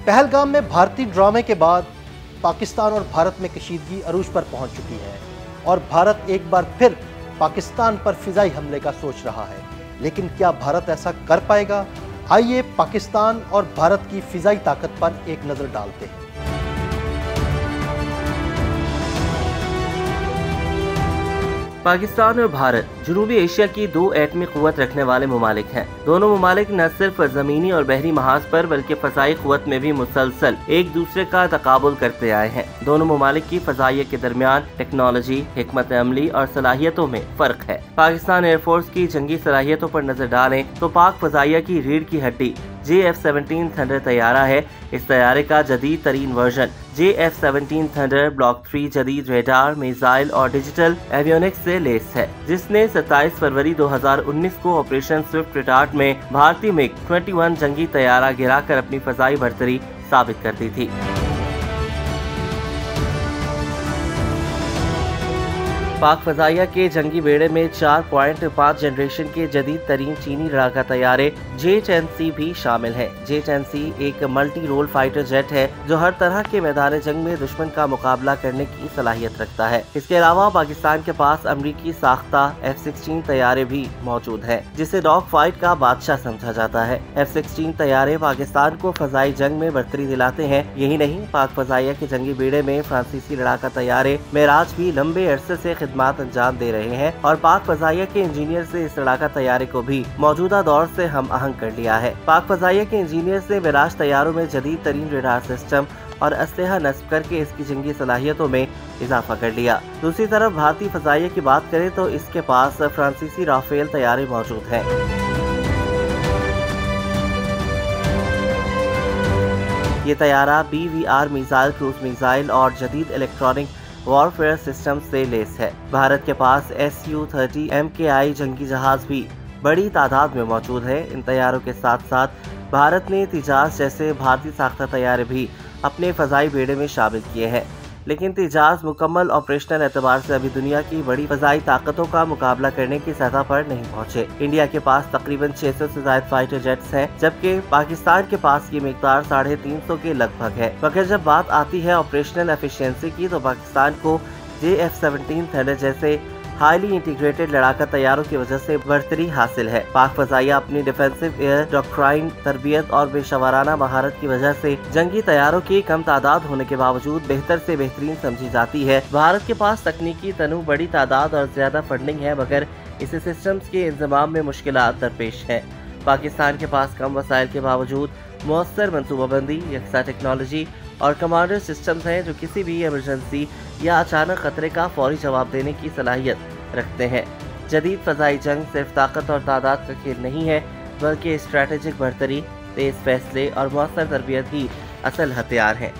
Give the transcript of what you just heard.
पहलगाम में भारतीय ड्रामे के बाद पाकिस्तान और भारत में कशीदगी अरूज पर पहुंच चुकी है और भारत एक बार फिर पाकिस्तान पर फिजाई हमले का सोच रहा है। लेकिन क्या भारत ऐसा कर पाएगा? आइए पाकिस्तान और भारत की फिजाई ताकत पर एक नजर डालते हैं। पाकिस्तान और भारत जनूबी एशिया की दो एटमी क़ुव्वत रखने वाले ममालिक हैं। दोनों ममालिक न सिर्फ ज़मीनी और बहरी महाज पर बल्कि फ़ज़ाई क़ुव्वत में भी मुसलसल एक दूसरे का तकाबुल करते आए हैं। दोनों ममालिक की फ़ज़ाइया के दरमियान टेक्नोलॉजी, हिकमत अमली और सलाहियतों में फ़र्क है। पाकिस्तान एयरफोर्स की जंगी सलाहियतों पर नजर डालें तो पाक फ़ज़ाइया की रीढ़ की हड्डी JF-17 थंडर तैयारा है। इस तैयारे का जदीद तरीन वर्जन JF-17 थंडर ब्लॉक 3 जदीद रेडार, मिसाइल और डिजिटल एवियोनिक्स से लेस है, जिसने 27 फरवरी 2019 को ऑपरेशन स्विफ्ट रिटार्ट में भारतीय MiG-21 जंगी तैयारा गिराकर अपनी फजाई बढ़तरी साबित कर दी थी। पाक फजाइया के जंगी बेड़े में 4.5 जनरेशन के जदीद तरीन चीनी लड़ाका तैयारे J-10C भी शामिल है। J-10C एक मल्टी रोल फाइटर जेट है जो हर तरह के मैदान जंग में दुश्मन का मुकाबला करने की सलाहियत रखता है। इसके अलावा पाकिस्तान के पास अमरीकी साख्ता F-16 तैयारे भी मौजूद है, जिसे डॉग फाइट का बादशाह समझा जाता है। F-16 तैयारे पाकिस्तान को फजाई जंग में बढ़तरी दिलाते हैं। यही नहीं, पाक फजाइया के जंगी बेड़े में फ्रांसीसी लड़ाका तैयारे मेराज भी लंबे अरसे से खिदमत अंजाम दे रहे हैं और पाक फजाइया के इंजीनियर से इस लड़ाका तैयारे को भी मौजूदा दौर से हम आहंग कर लिया है। पाक फजाइया के इंजीनियर से मेराज तैयारों में जदीद तरीन रेडार सिस्टम और असलहा नस्ब करके इसकी जंगी सलाहियतों में इजाफा कर लिया। दूसरी तरफ भारतीय फजाइया की बात करें तो इसके पास फ्रांसीसी राफेल तैयारे मौजूद हैं। ये तैयारा BVR मिसाइल, क्रूज मिसाइल और जदीद इलेक्ट्रॉनिक वॉरफेयर सिस्टम से लेस है। भारत के पास Su-30 MKI जंगी जहाज भी बड़ी तादाद में मौजूद है। इन तैयारों के साथ साथ भारत ने तिजास जैसे भारतीय साख्ता तैयारे भी अपने फजाई बेड़े में शामिल किए हैं। लेकिन तिजास मुकम्मल ऑपरेशनल एतबार से अभी दुनिया की बड़ी फजाई ताकतों का मुकाबला करने की सतह पर नहीं पहुंचे। इंडिया के पास तकरीबन 600 से ज्यादा फाइटर जेट्स हैं, जबकि पाकिस्तान के पास ये मिकदार 350 के लगभग है। मगर जब बात आती है ऑपरेशनल एफिशिएंसी की तो पाकिस्तान को JF-17 थंडर जैसे हाईली इंटीग्रेटेड लड़ाका तैयारों की वजह से बढ़तरी हासिल है। पाक फजाइया अपनी डिफेंसिव एयर डॉक्ट्राइन, तरबियत और पेशेवराना महारत की वजह से जंगी तैयारों की कम तादाद होने के बावजूद बेहतर से बेहतरीन समझी जाती है। भारत के पास तकनीकी तनु, बड़ी तादाद और ज्यादा फंडिंग है, मगर इसे सिस्टम्स के इंतजाम में मुश्किलात दरपेश है। पाकिस्तान के पास कम वसाइल के बावजूद मौसर मनसूबाबंदी, यकसा टेक्नोलॉजी और कमांडर सिस्टम्स हैं जो किसी भी इमरजेंसी या अचानक खतरे का फौरी जवाब देने की सलाहियत रखते हैं। जदीद फजाई जंग सिर्फ ताकत और तादाद का खेल नहीं है, बल्कि स्ट्रैटेजिक बढ़तरी, तेज फैसले और मौसर तरबियत ही असल हथियार हैं।